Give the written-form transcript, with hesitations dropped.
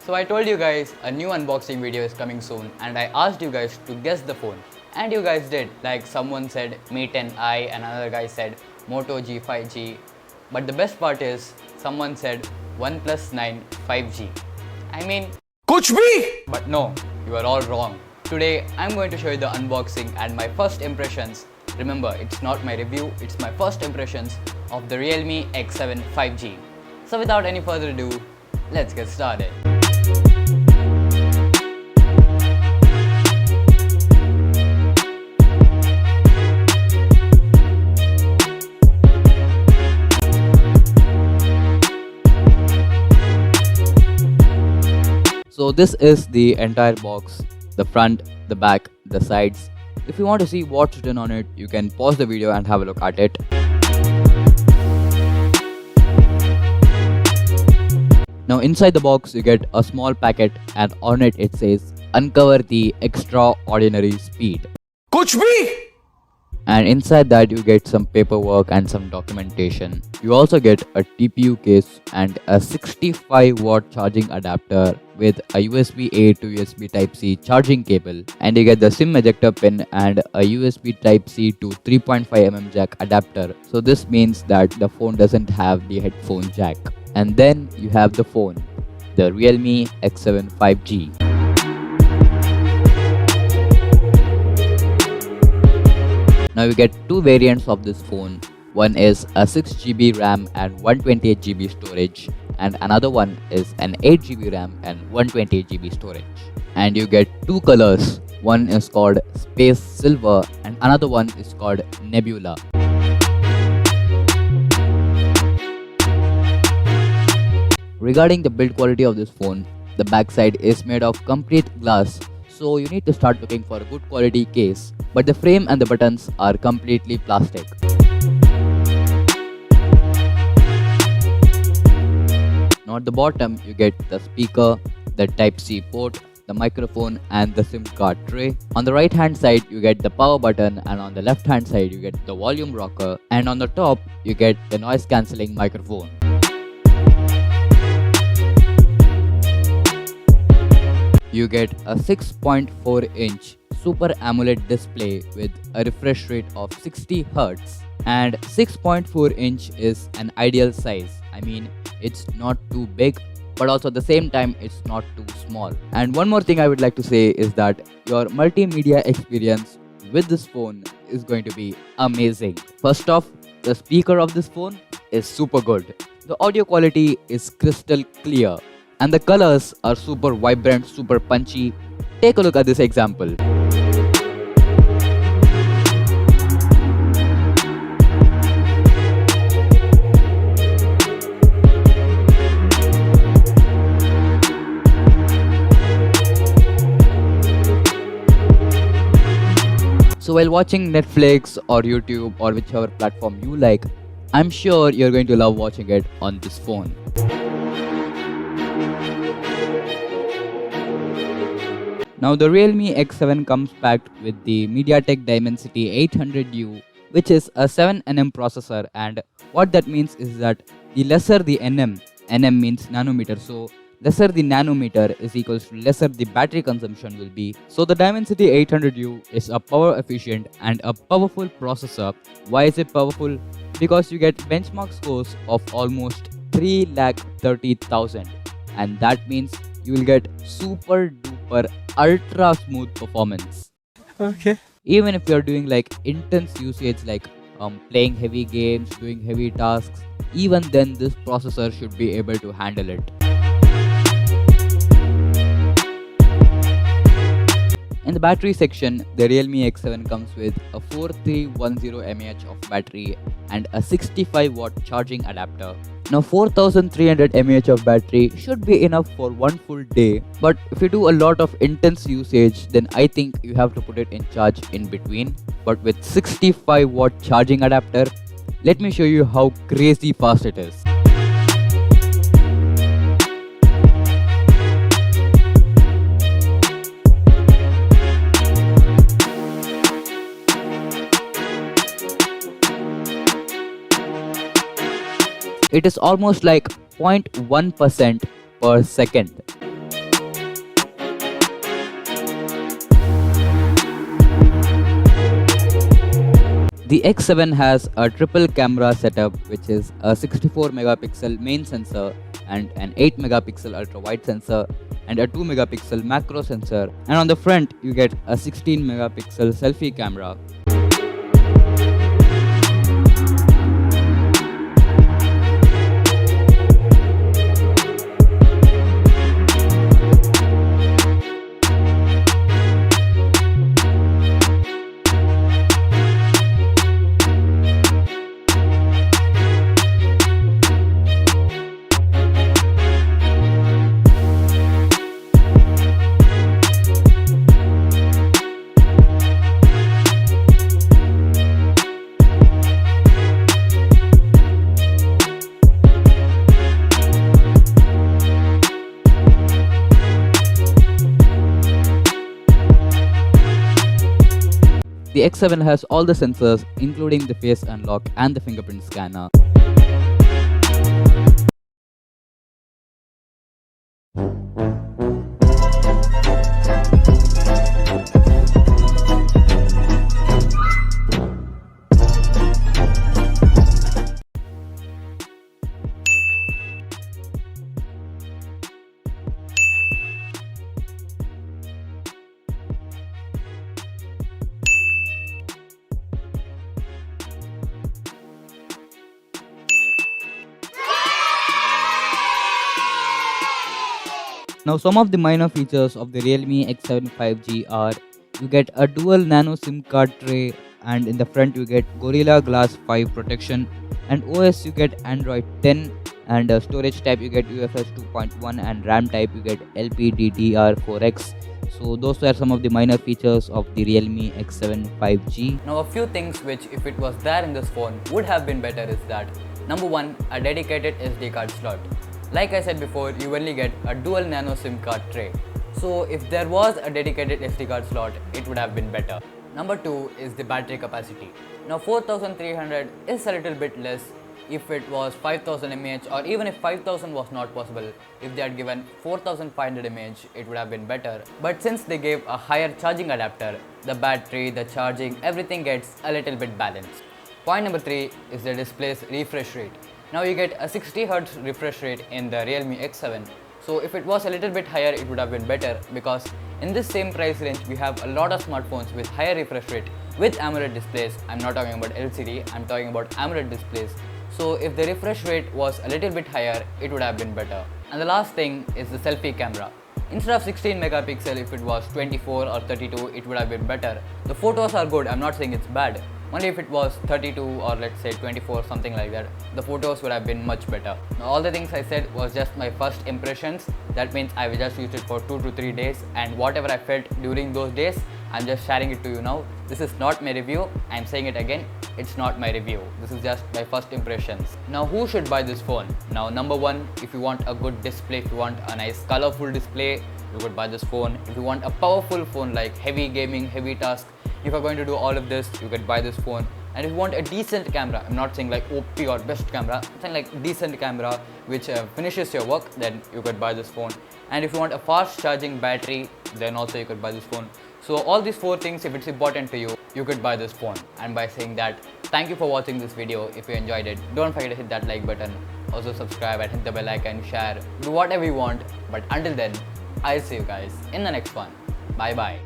So I told you guys a new unboxing video is coming soon and I asked you guys to guess the phone. And you guys did. Like someone said Mi 10i and another guy said Moto G5G. But the best part is someone said OnePlus 9 5G. I mean, कुछ भी but no, you are all wrong. Today I'm going to show you the unboxing and my first impressions. Remember, it's not my review, it's my first impressions of the Realme X7 5G. So without any further ado, let's get started. So this is the entire box, the front, the back, the sides. If you want to see what's written on it, you can pause the video and have a look at it. Now inside the box you get a small packet and on it says uncover the extraordinary speed. कुछ भी And inside that you get some paperwork and some documentation. You also get a TPU case and a 65 watt charging adapter with a USB A to USB Type-C charging cable, and you get the SIM ejector pin and a USB Type-C to 3.5mm jack adapter. So this means that the phone doesn't have the headphone jack. And then you have the phone, the Realme X7 5G. Now you get two variants of this phone. One is a 6GB RAM and 128GB storage, and another one is an 8GB RAM and 128GB storage. And you get two colors. One is called Space Silver and another one is called Nebula. Regarding the build quality of this phone, the backside is made of complete glass, so you need to start looking for a good quality case, but the frame and the buttons are completely plastic. Now at the bottom you get the speaker, the Type-C port, the microphone and the SIM card tray. On the right hand side you get the power button, and on the left hand side you get the volume rocker, and on the top you get the noise cancelling microphone. You get a 6.4-inch Super AMOLED display with a refresh rate of 60Hz, and 6.4-inch is an ideal size. I mean, it's not too big, but also at the same time it's not too small. And one more thing I would like to say is that your multimedia experience with this phone is going to be amazing. First off, the speaker of this phone is super good. The audio quality is crystal clear. And the colors are super vibrant, super punchy. Take a look at this example. So while watching Netflix or YouTube or whichever platform you like, I'm sure you're going to love watching it on this phone. Now the Realme X7 comes packed with the MediaTek Dimensity 800U, which is a 7nm processor, and what that means is that the lesser the nm means nanometer, so lesser the nanometer is equals to lesser the battery consumption will be. So the Dimensity 800U is a power efficient and a powerful processor. Why is it powerful? Because you get benchmark scores of almost 330,000, and that means you will get super duper ultra smooth performance. Okay. Even if you're doing like intense usage like playing heavy games, doing heavy tasks, even then this processor should be able to handle it. In the battery section, the Realme X7 comes with a 4310 mAh of battery and a 65 watt charging adapter. Now 4300 mAh of battery should be enough for one full day, but if you do a lot of intense usage, then I think you have to put it in charge in between. But with 65 watt charging adapter, let me show you how crazy fast it is. It is almost like 0.1% per second. The X7 has a triple camera setup, which is a 64 megapixel main sensor and an 8 megapixel ultra wide sensor and a 2 megapixel macro sensor, and on the front you get a 16 megapixel selfie camera. The X7 has all the sensors, including the face unlock and the fingerprint scanner. Now, some of the minor features of the Realme X7 5G are: you get a dual nano SIM card tray, and in the front you get Gorilla Glass 5 protection, and OS you get Android 10, and storage type you get UFS 2.1, and RAM type you get LPDDR4X. So those were some of the minor features of the Realme X7 5G. Now, a few things which, if it was there in this phone, would have been better is that: number one, a dedicated SD card slot. Like I said before, you only get a dual nano SIM card tray. So if there was a dedicated SD card slot, it would have been better. Number two is the battery capacity. Now 4300 is a little bit less. If it was 5000 mAh, or even if 5000 was not possible, if they had given 4500 mAh, it would have been better. But since they gave a higher charging adapter, the battery, the charging, everything gets a little bit balanced. Point number three is the display's refresh rate. Now you get a 60Hz refresh rate in the Realme X7. So if it was a little bit higher, it would have been better, because in this same price range we have a lot of smartphones with higher refresh rate with AMOLED displays. I'm not talking about LCD, I'm talking about AMOLED displays. So if the refresh rate was a little bit higher, it would have been better. And the last thing is the selfie camera. Instead of 16 megapixel, if it was 24 or 32, it would have been better. The photos are good, I'm not saying it's bad. Only if it was 32 or let's say 24, something like that, the photos would have been much better. Now, all the things I said was just my first impressions. That means I will just use it for 2 to 3 days, and whatever I felt during those days, I'm just sharing it to you now. This is not my review. I'm saying it again, it's not my review. This is just my first impressions. Now, who should buy this phone? Now, number one, if you want a good display, if you want a nice colorful display, you could buy this phone. If you want a powerful phone like heavy gaming, heavy task, if you're going to do all of this, you could buy this phone. And if you want a decent camera, I'm not saying like OP or best camera, I'm saying like decent camera which finishes your work, then you could buy this phone. And if you want a fast charging battery, then also you could buy this phone. So all these 4 things, if it's important to you, you could buy this phone. And by saying that, thank you for watching this video. If you enjoyed it, don't forget to hit that like button. Also subscribe and hit the bell icon, share, do whatever you want. But until then, I'll see you guys in the next one. Bye bye.